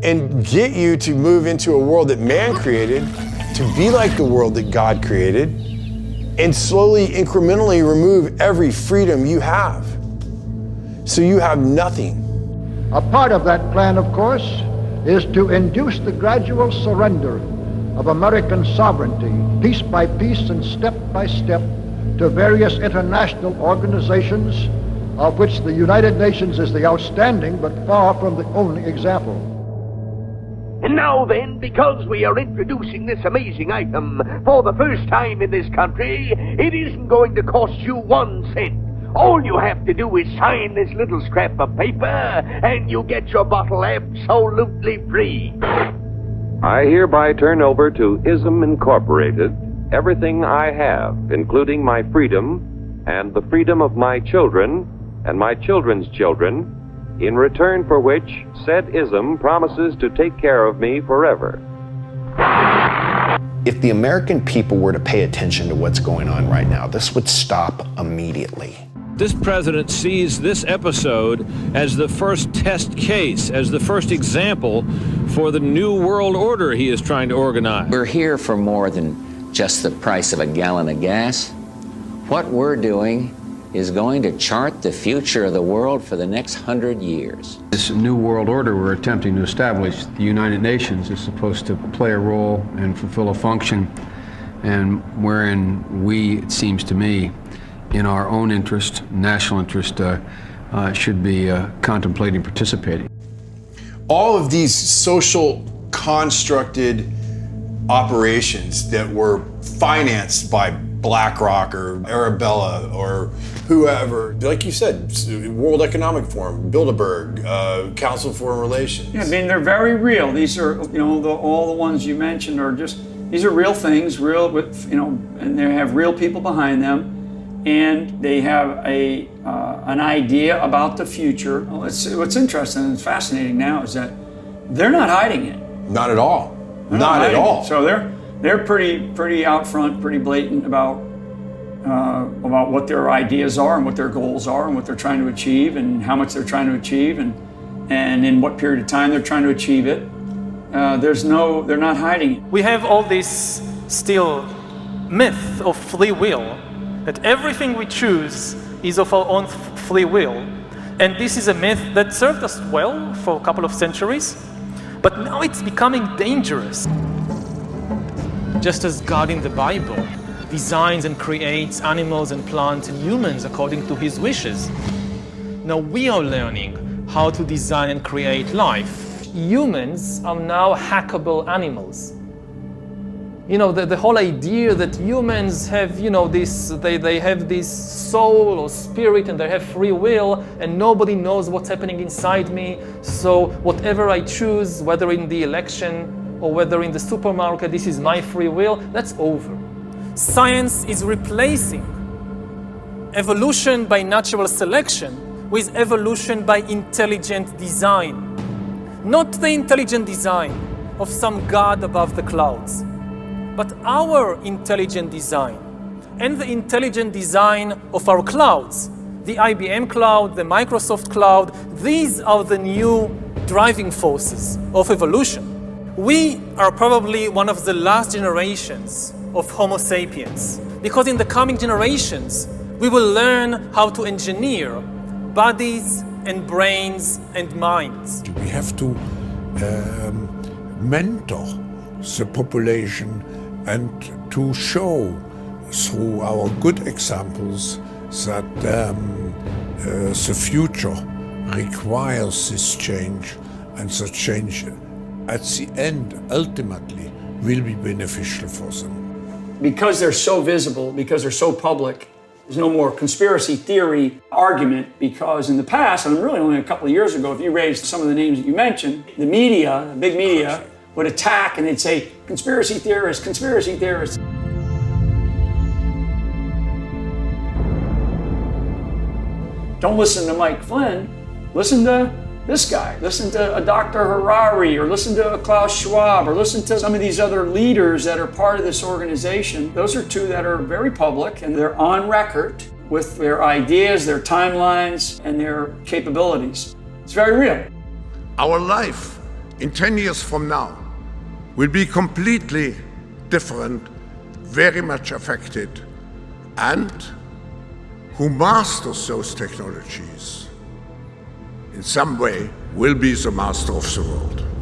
and get you to move into a world that man created, to be like the world that God created, and slowly, incrementally remove every freedom you have. So you have nothing. A part of that plan, of course, is to induce the gradual surrender of American sovereignty, piece by piece and step by step, to various international organizations, of which the United Nations is the outstanding but far from the only example. And now then, because we are introducing this amazing item for the first time in this country, it isn't going to cost you 1 cent. All you have to do is sign this little scrap of paper, and you get your bottle absolutely free. I hereby turn over to ISM Incorporated everything I have, including my freedom and the freedom of my children and my children's children, in return for which said ISM promises to take care of me forever. If the American people were to pay attention to what's going on right now, this would stop immediately. This president sees this episode as the first test case, as the first example for the new world order he is trying to organize. We're here for more than just the price of a gallon of gas. What we're doing is going to chart the future of the world for the next 100 years. This new world order we're attempting to establish, the United Nations is supposed to play a role and fulfill a function, and wherein we, it seems to me, in our own interest, national interest, should be contemplating participating. All of these social constructed operations that were financed by BlackRock or Arabella or whoever, like you said, World Economic Forum, Bilderberg, Council of Foreign Relations. Yeah, I mean, they're very real. These are, all the ones you mentioned are just, these are real things, real with, and they have real people behind them, and they have an idea about the future. What's interesting and fascinating now is that they're not hiding it. Not at all. Not at all. So they're pretty out front, pretty blatant about what their ideas are and what their goals are and what they're trying to achieve and how much they're trying to achieve and in what period of time they're trying to achieve it. They're not hiding it. We have all this still myth of free will, that everything we choose is of our own free will. And this is a myth that served us well for a couple of centuries, but now it's becoming dangerous. Just as God in the Bible designs and creates animals and plants and humans according to his wishes, now we are learning how to design and create life. Humans are now hackable animals. The whole idea that humans have, they have this soul or spirit and they have free will and nobody knows what's happening inside me. So whatever I choose, whether in the election or whether in the supermarket, this is my free will, that's over. Science is replacing evolution by natural selection with evolution by intelligent design. Not the intelligent design of some god above the clouds, but our intelligent design and the intelligent design of our clouds, the IBM cloud, the Microsoft cloud. These are the new driving forces of evolution. We are probably one of the last generations of Homo sapiens, because in the coming generations, we will learn how to engineer bodies and brains and minds. We have to mentor the population and to show through our good examples that the future requires this change, and the change at the end ultimately will be beneficial for them. Because they're so visible, because they're so public, there's no more conspiracy theory argument, because in the past, and really only a couple of years ago, if you raised some of the names that you mentioned, the media, the big media, would attack and they'd say, conspiracy theorists, conspiracy theorists. Don't listen to Mike Flynn, listen to this guy, listen to a Dr. Harari, or listen to a Klaus Schwab, or listen to some of these other leaders that are part of this organization. Those are two that are very public and they're on record with their ideas, their timelines, and their capabilities. It's very real. Our life in 10 years from now will be completely different, very much affected, and who masters those technologies in some way will be the master of the world.